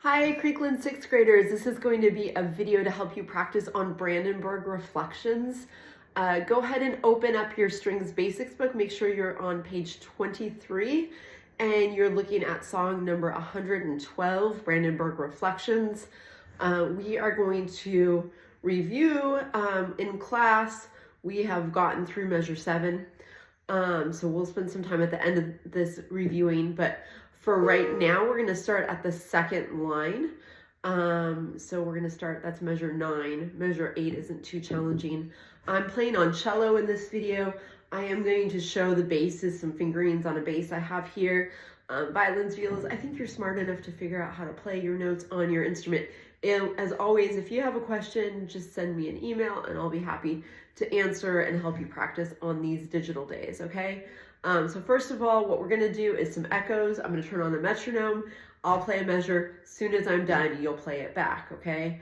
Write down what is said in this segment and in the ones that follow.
Hi, Creekland 6th graders. This is going to be a video to help you practice on Brandenburg Reflections. Go ahead and open up your strings basics book. Make sure you're on page 23 and you're looking at song number 112, Brandenburg Reflections. We are going to review in class. We have gotten through measure 7. So we'll spend some time at the end of this reviewing, but for right now, we're going to start at the second line. So we're going to start, that's measure 9. Measure 8 isn't too challenging. I'm playing on cello in this video. I am going to show the basses, some fingerings on a bass I have here. Violins, violas, I think you're smart enough to figure out how to play your notes on your instrument. And as always, if you have a question, just send me an email and I'll be happy to answer and help you practice on these digital days, okay? So first of all, what we're gonna do is some echoes. I'm gonna turn on a metronome. I'll play a measure. As soon as I'm done, you'll play it back, okay?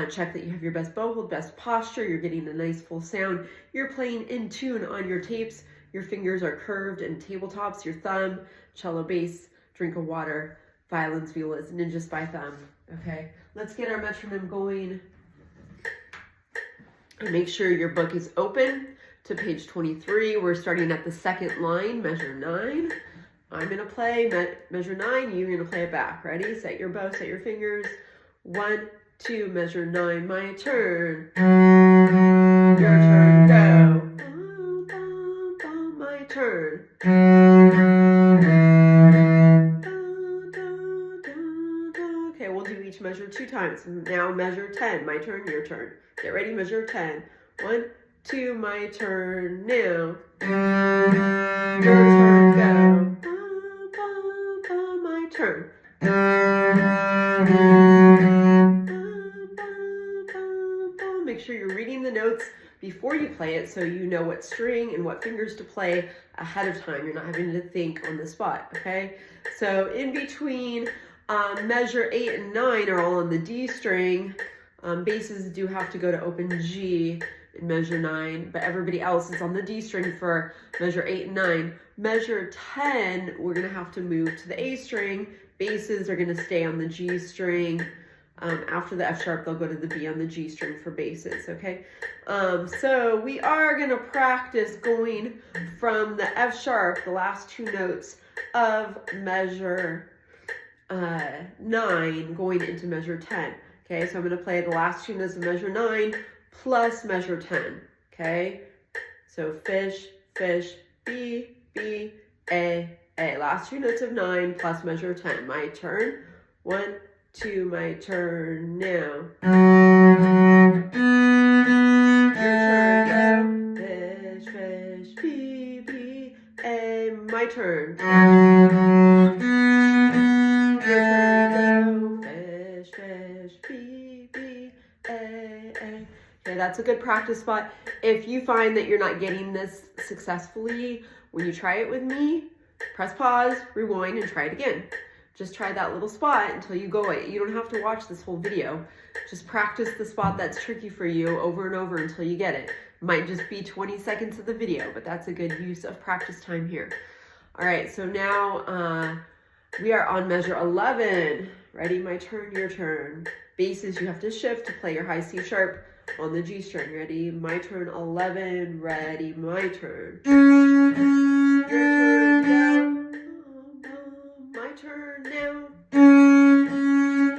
Check that you have your best bow hold, best posture. You're getting a nice full sound. You're playing in tune on your tapes. Your fingers are curved and tabletops. Your thumb, cello, bass, drink of water, violins, violas, ninjas by thumb, okay? Let's get our metronome going. And make sure your book is open to page 23. We're starting at the second line, measure 9. I'm gonna play measure 9, you're gonna play it back. Ready? Set your bow, set your fingers. 1, 2, measure 9, my turn. Your turn, go. My turn. Okay, we'll do each measure 2 times. Now measure 10, my turn, your turn. Get ready, measure 10. 1, 2, my turn, now. Your turn, go. My turn. Make sure you're reading the notes before you play it so you know what string and what fingers to play ahead of time. You're not having to think on the spot, okay? So in between, measure 8 and 9 are all on the D string. Basses do have to go to open G in measure 9, but everybody else is on the D string for measure 8 and 9. Measure 10, we're gonna have to move to the A string. Basses are gonna stay on the G string. After the F sharp, they'll go to the B on the G string for basses, okay? So we are gonna practice going from the F sharp, the last 2 notes of measure 9, going into measure 10. Okay, so I'm gonna play the last 2 notes of measure 9 plus measure 10, okay? So fish, fish, B, B, A, A. Last 2 notes of 9 plus measure 10. My turn. 1, 2, my turn now. Your turn, go. Fish, fish, B, B, A. My turn. Your turn, go. Fish, fish, B, B, A, A. Okay, that's a good practice spot. If you find that you're not getting this successfully, when you try it with me, press pause, rewind, and try it again. Just try that little spot until you go it. You don't have to watch this whole video. Just practice the spot that's tricky for you over and over until you get it. Might just be 20 seconds of the video, but that's a good use of practice time here. All right, so now we are on measure 11. Ready? My turn, your turn. Basses, you have to shift to play your high C sharp on the G string. Ready? My turn, 11. Ready? My turn. Your turn, now. My turn, now. Your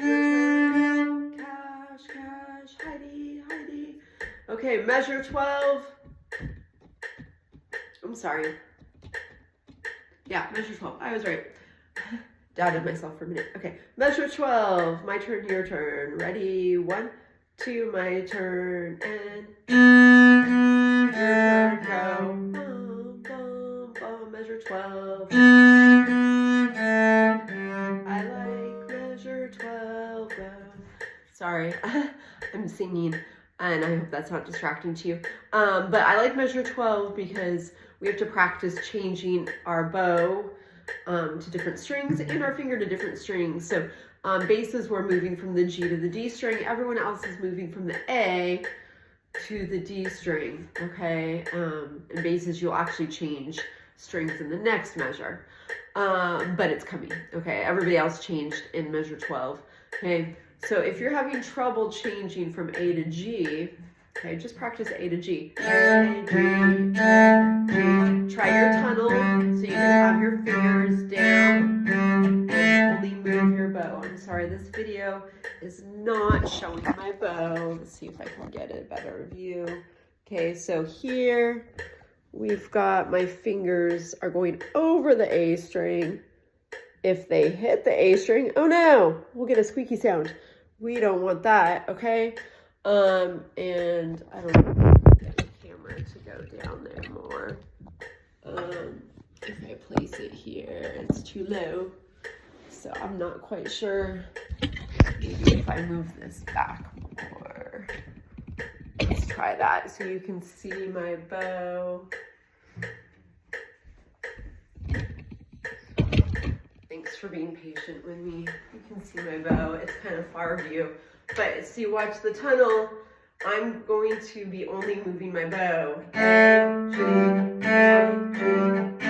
turn, cash, cash, Heidi, Heidi. Okay, measure 12. I'm sorry. Yeah, measure 12. I was right. Doubted myself for a minute. Okay, measure 12. My turn, your turn. Ready? 1, 2, my turn, and your turn, go. Bum, bum, bum. Measure 12. I like measure 12. Go. Sorry, I'm singing, and I hope that's not distracting to you. But I like measure 12 because we have to practice changing our bow to different strings and our finger to different strings. So basses, we're moving from the G to the D string. Everyone else is moving from the A to the D string, okay? And basses, you'll actually change strings in the next measure. But it's coming, okay? Everybody else changed in measure 12, okay? So if you're having trouble changing from A to G, okay, just practice A to G. A, G, G. Try your tunnel so you can have your fingers down and only move your bow. I'm sorry, this video is not showing my bow. Let's see if I can get a better view. Okay, so here we've got my fingers are going over the A string. If they hit the A string, oh no, we'll get a squeaky sound. We don't want that, okay? And I don't know if I get the camera to go down there more. If I place it here, it's too low. So I'm not quite sure. Maybe if I move this back more. Let's try that so you can see my bow. Thanks for being patient with me. You can see my bow. It's kind of far view. But see, watch the tunnel. I'm going to be only moving my bow. A, G, A, G, A,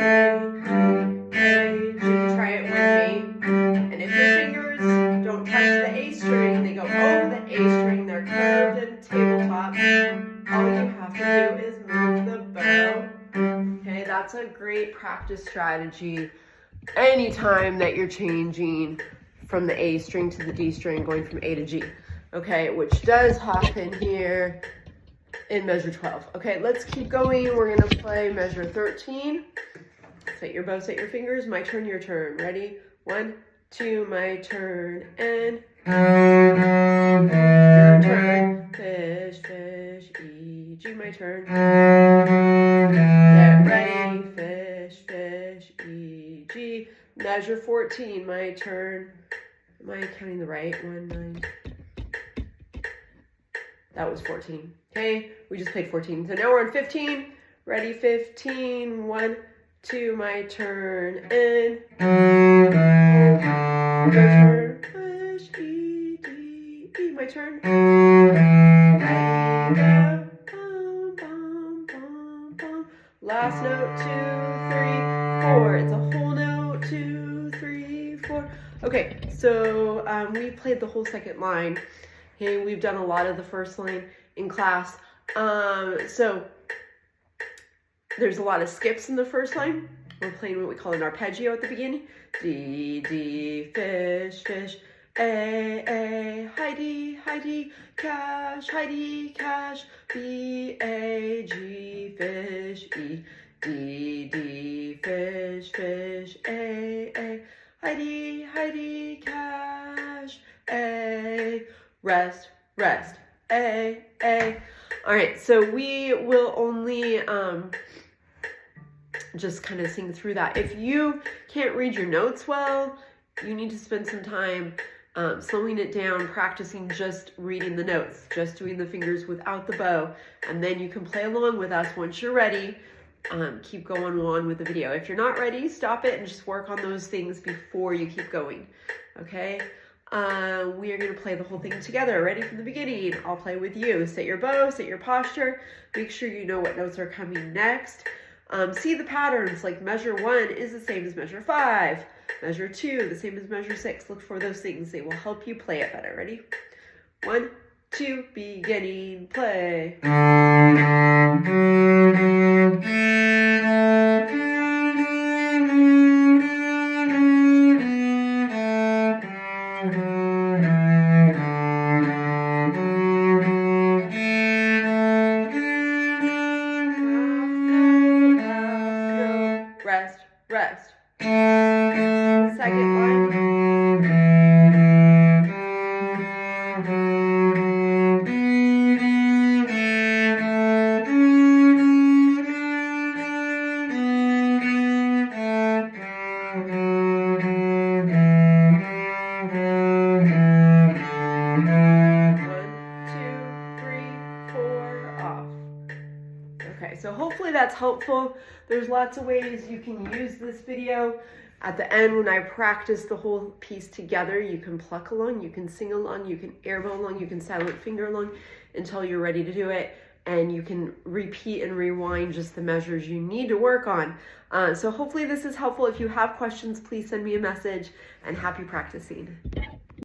G. Try it with me. And if your fingers don't touch the A string, they go over the A string, they're curved and tabletop. All you have to do is move the bow. Okay, that's a great practice strategy. Anytime that you're changing from the A string to the D string, going from A to G, okay, which does happen here in measure 12. Okay, let's keep going. We're gonna play measure 13. Set your bow, set your fingers. My turn, your turn. Ready? 1, 2, my turn, and your turn. Fish, fish, E, G, my turn. Get ready, fish, fish, E, G. Measure 14, my turn. Am I counting the right? 1, 9. That was 14. Okay, we just played 14. So now we're on 15. Ready, 15. 1, 2, my turn. And your turn. Fish, E, D, E, my turn. Ready, go. Bum, bum, bum, bum. Last note, 2, 3, 4. It's a whole note, 2, 3, 4. Okay, so we played the whole second line. Okay, we've done a lot of the first line in class. So there's a lot of skips in the first line. We're playing what we call an arpeggio at the beginning. D, D, fish, fish. A, Heidi, Heidi, cash, Heidi, cash. B, A, G, fish, E. D, D, fish, fish. A, Heidi, Heidi, cash. A, rest, rest. A. All right, so we will only just kind of sing through that. If you can't read your notes well, you need to spend some time slowing it down, practicing just reading the notes, just doing the fingers without the bow, and then you can play along with us once you're ready. Keep going on with the video. If you're not ready, stop it and just work on those things before you keep going, okay? We are going to play the whole thing together. Ready from the beginning. I'll play with you. Set your bow, set your posture. Make sure you know what notes are coming next. See the patterns, like measure 1 is the same as measure 5. Measure 2, the same as measure 6. Look for those things. They will help you play it better. Ready? 1, 2, beginning, play. Rest, rest. Second line. So hopefully that's helpful. There's lots of ways you can use this video. At the end, when I practice the whole piece together, you can pluck along, you can sing along, you can air bow along, you can silent finger along until you're ready to do it. and you can repeat and rewind just the measures you need to work on. So hopefully this is helpful. If you have questions, please send me a message, and happy practicing.